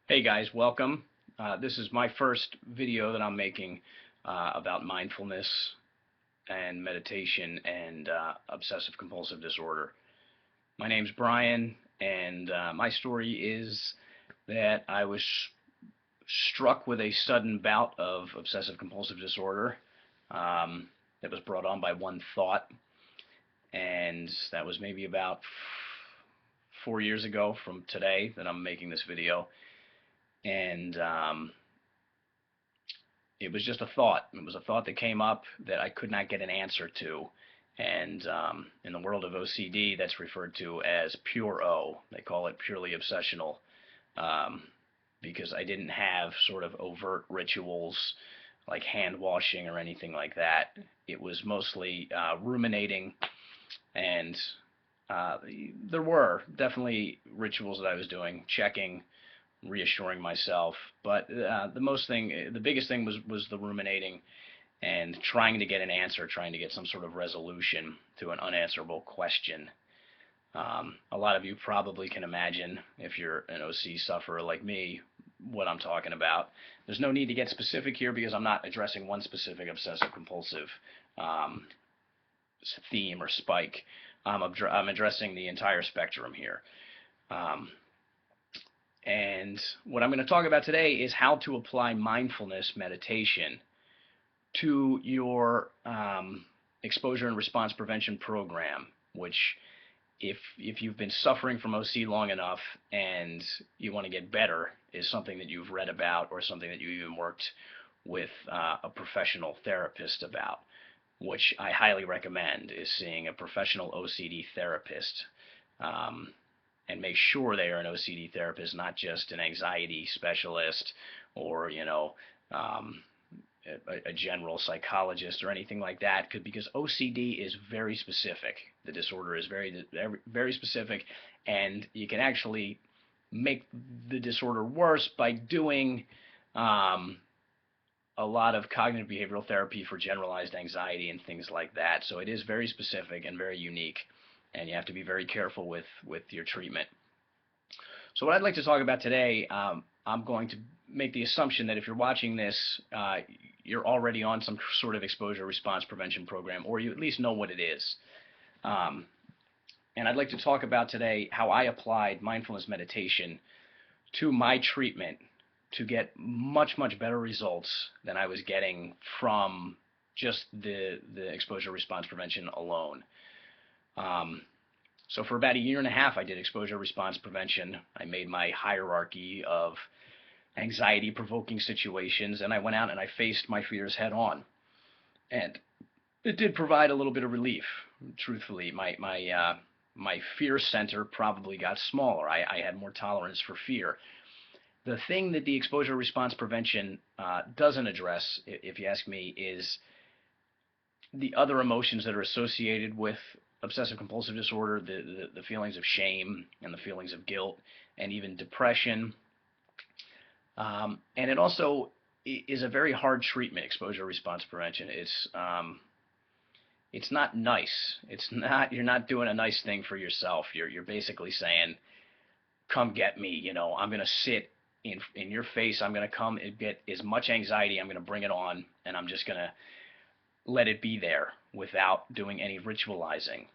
Hey guys, welcome. This is my first video that I'm making about mindfulness and meditation and obsessive compulsive disorder. My name's Brian, and my story is that I was struck with a sudden bout of obsessive compulsive disorder that was brought on by one thought, and that was maybe about 4 years ago from today that I'm making this video. And it was just a thought. It was a thought that came up that I could not get an answer to. And in the world of OCD, that's referred to as pure O. They call it purely obsessional because I didn't have sort of overt rituals like hand washing or anything like that. It was mostly ruminating, and there were definitely rituals that I was doing, checking, reassuring myself. But the biggest thing was the ruminating and trying to get an answer, trying to get some sort of resolution to an unanswerable question. A lot of you probably can imagine, if you're an OC sufferer like me, what I'm talking about. There's no need to get specific here because I'm not addressing one specific obsessive compulsive theme or spike. I'm addressing the entire spectrum here. And what I'm going to talk about today is how to apply mindfulness meditation to your exposure and response prevention program, which if you've been suffering from OC long enough and you want to get better, is something that you've read about or something that you even worked with a professional therapist about, which I highly recommend, is seeing a professional OCD therapist. And make sure they are an OCD therapist, not just an anxiety specialist or, a general psychologist or anything like that, because OCD is very specific. The disorder is very specific, and you can actually make the disorder worse by doing a lot of cognitive behavioral therapy for generalized anxiety and things like that. So it is very specific and very unique, and you have to be very careful with your treatment. So what I'd like to talk about today, I'm going to make the assumption that if you're watching this, you're already on some sort of exposure response prevention program, or you at least know what it is. And I'd like to talk about today how I applied mindfulness meditation to my treatment to get much better results than I was getting from just the exposure response prevention alone. So for about a year and a half, I did exposure response prevention. I made my hierarchy of anxiety-provoking situations, and I went out and I faced my fears head on. And it did provide a little bit of relief, truthfully. My fear center probably got smaller. I had more tolerance for fear. The thing that the exposure response prevention doesn't address, if you ask me, is the other emotions that are associated with obsessive compulsive disorder, the feelings of shame and the feelings of guilt and even depression. And it also is a very hard treatment, exposure response prevention. It's not nice. You're not doing a nice thing for yourself. You're basically saying, come get me, I'm going to sit in your face. I'm going to come and get as much anxiety. I'm going to bring it on, and I'm just going to let it be there without doing any ritualizing.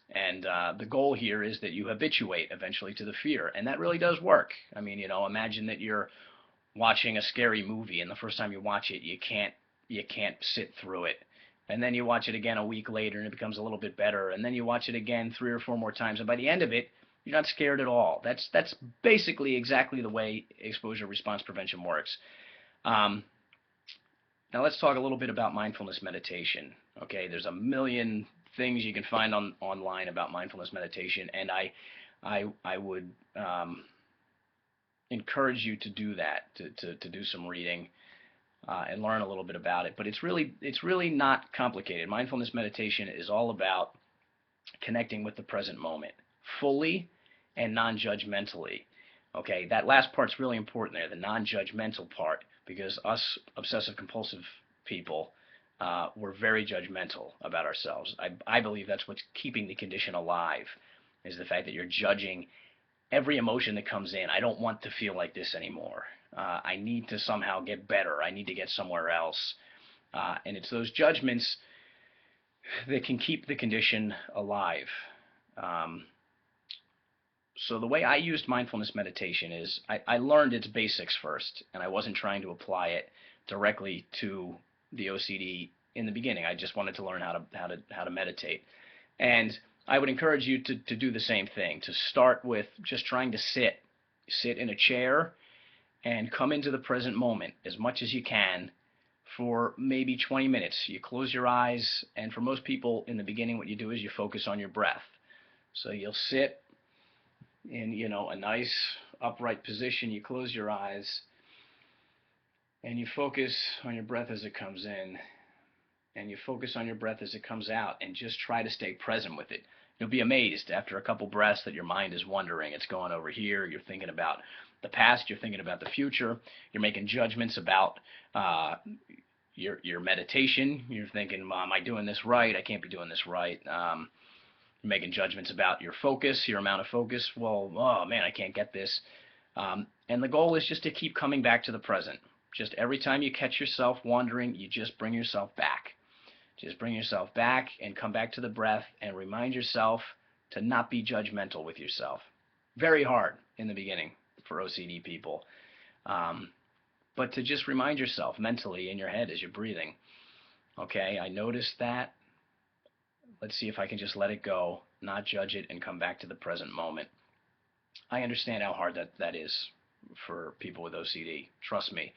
And the goal here is that you habituate eventually to the fear, and that really does work. I mean, imagine that you're watching a scary movie, and the first time you watch it, you can't sit through it. And then you watch it again a week later, and it becomes a little bit better. And then you watch it again 3 or 4 more times, and by the end of it, you're not scared at all. That's basically exactly the way exposure response prevention works. Now let's talk a little bit about mindfulness meditation. Okay, there's a million things you can find online about mindfulness meditation, and I would encourage you to do that, to do some reading and learn a little bit about it. But it's really not complicated. Mindfulness meditation is all about connecting with the present moment fully and non-judgmentally. Okay, that last part's really important there, the non-judgmental part, because us obsessive compulsive people, we're very judgmental about ourselves. I believe that's what's keeping the condition alive, is the fact that you're judging every emotion that comes in. I don't want to feel like this anymore. I need to somehow get better. I need to get somewhere else. And it's those judgments that can keep the condition alive. Um, so the way I used mindfulness meditation is I learned its basics first, and I wasn't trying to apply it directly to the OCD in the beginning. I just wanted to learn how to meditate. And I would encourage you to do the same thing, to start with just trying to sit in a chair and come into the present moment as much as you can for maybe 20 minutes. You close your eyes, and for most people in the beginning, what you do is you focus on your breath. So you'll sit in, a nice upright position. You close your eyes, and you focus on your breath as it comes in, and you focus on your breath as it comes out, and just try to stay present with it. You'll be amazed after a couple breaths that your mind is wandering. It's going over here. You're thinking about the past. You're thinking about the future. You're making judgments about your meditation. You're thinking, am I doing this right? I can't be doing this right. You're making judgments about your focus, your amount of focus. Well, oh man, I can't get this. And the goal is just to keep coming back to the present. Just every time you catch yourself wandering, you just bring yourself back. Just bring yourself back and come back to the breath and remind yourself to not be judgmental with yourself. Very hard in the beginning for OCD people. But to just remind yourself mentally in your head as you're breathing, okay, I noticed that. Let's see if I can just let it go, not judge it, and come back to the present moment. I understand how hard that is for people with OCD. Trust me,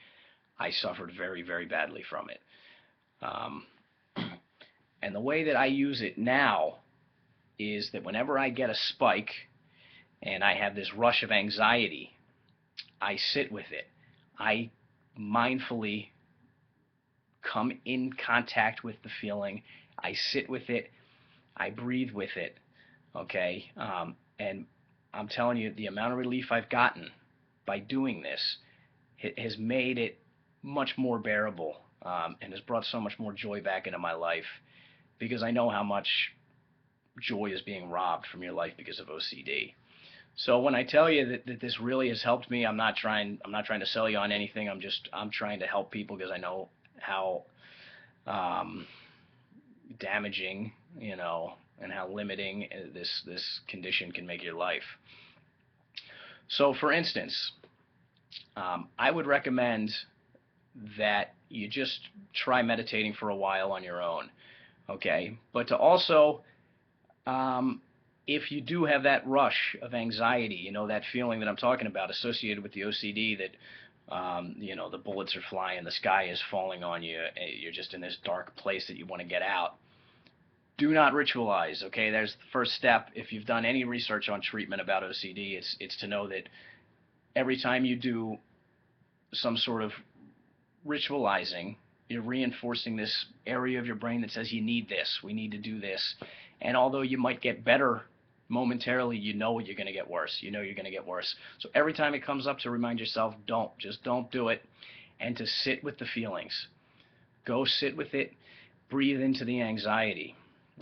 I suffered very, very badly from it. And the way that I use it now is that whenever I get a spike and I have this rush of anxiety, I sit with it. I mindfully come in contact with the feeling. I sit with it. I breathe with it. Okay? And I'm telling you, the amount of relief I've gotten by doing this has made it much more bearable, and has brought so much more joy back into my life, because I know how much joy is being robbed from your life because of OCD. So when I tell you that this really has helped me, I'm not trying to sell you on anything. I'm trying to help people because I know how damaging, and how limiting this condition can make your life. So for instance, I would recommend that you just try meditating for a while on your own. Okay, but to also, if you do have that rush of anxiety, that feeling that I'm talking about associated with the OCD, that the bullets are flying, the sky is falling on you, you're just in this dark place that you want to get out. Do not ritualize. Okay, there's the first step. If you've done any research on treatment about OCD, it's to know that every time you do some sort of ritualizing, you're reinforcing this area of your brain that says you need this, we need to do this. And although you might get better momentarily, you're going to get worse. You're going to get worse. So every time it comes up, to remind yourself, don't do it, and to sit with the feelings. Go sit with it. Breathe into the anxiety.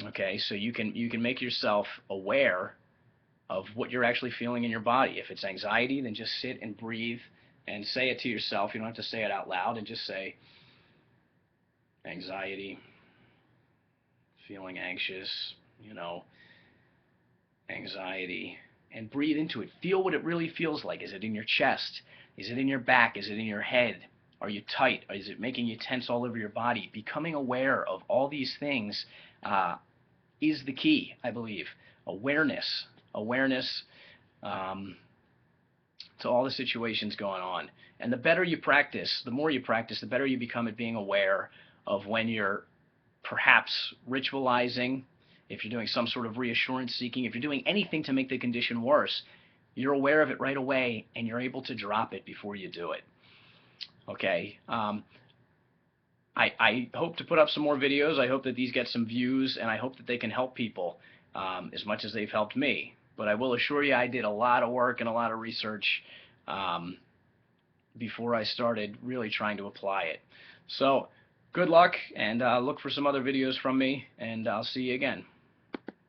Okay, so you can make yourself aware of what you're actually feeling in your body. If it's anxiety, then just sit and breathe and say it to yourself. You don't have to say it out loud, and just say, anxiety, feeling anxious, anxiety, and breathe into it. Feel what it really feels like. Is it in your chest? Is it in your back? Is it in your head? Are you tight? Is it making you tense all over your body? Becoming aware of all these things is the key, I believe. Awareness to all the situations going on. And the better you practice, the more you practice, the better you become at being aware of when you're perhaps ritualizing, if you're doing some sort of reassurance seeking, if you're doing anything to make the condition worse, you're aware of it right away, and you're able to drop it before you do it. Okay. I hope to put up some more videos. I hope that these get some views, and I hope that they can help people as much as they've helped me. But I will assure you, I did a lot of work and a lot of research before I started really trying to apply it. So good luck, and look for some other videos from me, and I'll see you again.